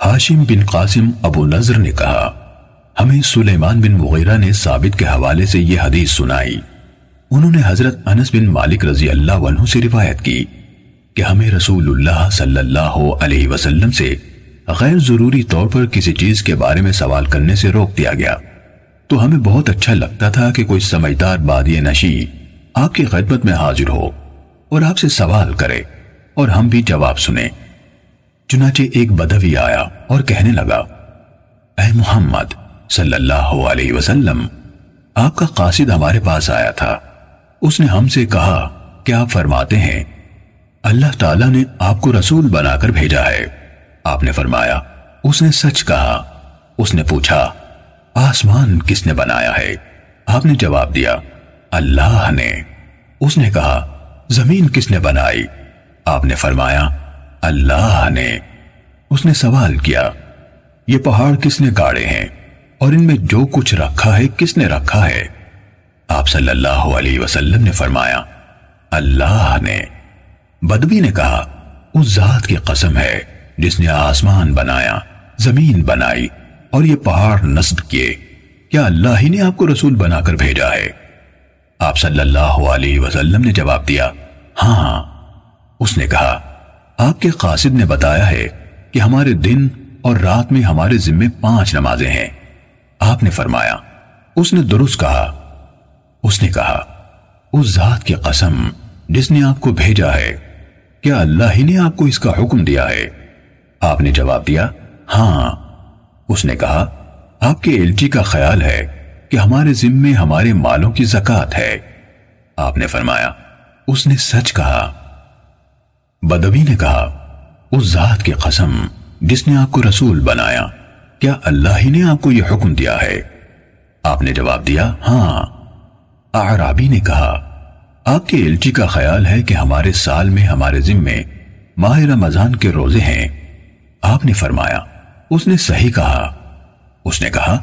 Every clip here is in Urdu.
ہاشم بن قاسم ابو نضر نے کہا ہمیں سلیمان بن مغیرہ نے ثابت کے حوالے سے یہ حدیث سنائی۔ انہوں نے حضرت انس بن مالک رضی اللہ عنہ سے روایت کی کہ ہمیں رسول اللہ صلی اللہ علیہ وسلم سے غیر ضروری طور پر کسی چیز کے بارے میں سوال کرنے سے روک دیا گیا، تو ہمیں بہت اچھا لگتا تھا کہ کوئی سمجھدار بادی نشیں آپ کی خدمت میں حاضر ہو اور آپ سے سوال کرے اور ہم بھی جواب سنیں۔ چنانچہ ایک بدوی آیا اور کہنے لگا اے محمد صلی اللہ علیہ وسلم، آپ کا قاصد ہمارے پاس آیا تھا، اس نے ہم سے کہا کہ آپ فرماتے ہیں اللہ تعالیٰ نے آپ کو رسول بنا کر بھیجا ہے۔ آپ نے فرمایا اس نے سچ کہا۔ اس نے پوچھا آسمان کس نے بنایا ہے؟ آپ نے جواب دیا اللہ نے۔ اس نے کہا زمین کس نے بنائی؟ آپ نے فرمایا اللہ نے۔ اس نے سوال کیا یہ پہاڑ کس نے گاڑے ہیں اور ان میں جو کچھ رکھا ہے کس نے رکھا ہے؟ آپ صلی اللہ علیہ وسلم نے فرمایا اللہ نے۔ بدوی نے کہا اس ذات کی قسم ہے جس نے آسمان بنایا، زمین بنائی اور یہ پہاڑ نصب کیے، کیا اللہ ہی نے آپ کو رسول بنا کر بھیجا ہے؟ آپ صلی اللہ علیہ وسلم نے جواب دیا ہاں۔ اس نے کہا آپ کے قاصد نے بتایا ہے کہ ہمارے دن اور رات میں ہمارے ذمے 5 نمازیں ہیں۔ آپ نے فرمایا اس نے درست کہا۔ اس نے کہا اس ذات کی قسم جس نے آپ کو بھیجا ہے، کیا اللہ ہی نے آپ کو اس کا حکم دیا ہے؟ آپ نے جواب دیا ہاں۔ اس نے کہا آپ کے الچی کا خیال ہے کہ ہمارے ذمے ہمارے مالوں کی زکوٰۃ ہے۔ آپ نے فرمایا اس نے سچ کہا۔ بدوی نے کہا اس ذات کی قسم جس نے آپ کو رسول بنایا، کیا اللہ ہی نے آپ کو یہ حکم دیا ہے؟ آپ نے جواب دیا ہاں۔ اعرابی نے کہا آپ کے الچی کا خیال ہے کہ ہمارے سال میں ہمارے ذمے ماہ رمضان کے روزے ہیں۔ آپ نے فرمایا اس نے صحیح کہا۔ اس نے کہا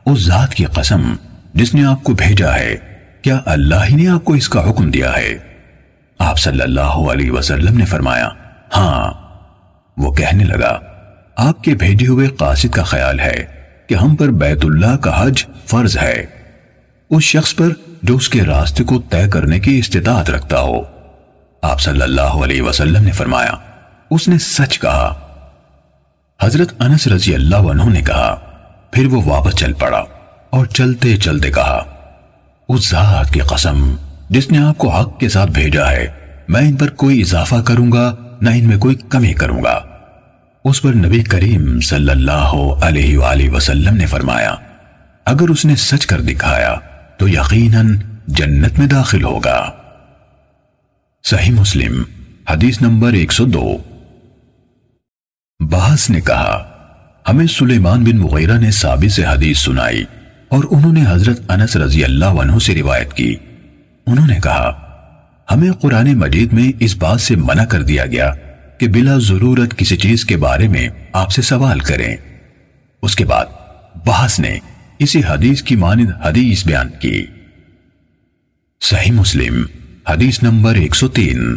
اس ذات کی قسم جس نے آپ کو بھیجا ہے، کیا اللہ ہی نے آپ کو اس کا حکم دیا ہے؟ آپ صلی اللہ علیہ وسلم نے فرمایا ہاں۔ وہ کہنے لگا آپ کے بھیجے ہوئے قاصد کا خیال ہے کہ ہم پر بیت اللہ کا حج فرض ہے، اس شخص پر جو اس کے راستے کو طے کرنے کی استطاعت رکھتا ہو۔ آپ صلی اللہ علیہ وسلم نے فرمایا اس نے سچ کہا۔ حضرت انس رضی اللہ عنہ نے کہا پھر وہ واپس چل پڑا اور چلتے چلتے کہا اس ذات کی قسم جس نے آپ کو حق کے ساتھ بھیجا ہے، میں ان پر کوئی اضافہ کروں گا نہ ان میں کوئی کمی کروں گا۔ اس پر نبی کریم صلی اللہ علیہ وآلہ وسلم نے فرمایا اگر اس نے سچ کر دکھایا تو یقیناً جنت میں داخل ہوگا۔ صحیح مسلم حدیث نمبر 102۔ بحث نے کہا ہمیں سلیمان بن مغیرہ نے ثابت سے حدیث سنائی اور انہوں نے حضرت انس رضی اللہ عنہ سے روایت کی۔ انہوں نے کہا ہمیں قرآن مجید میں اس بات سے منع کر دیا گیا کہ بلا ضرورت کسی چیز کے بارے میں آپ سے سوال کریں۔ اس کے بعد بحث نے اسی حدیث کی مانند حدیث بیان کی۔ صحیح مسلم حدیث نمبر 103۔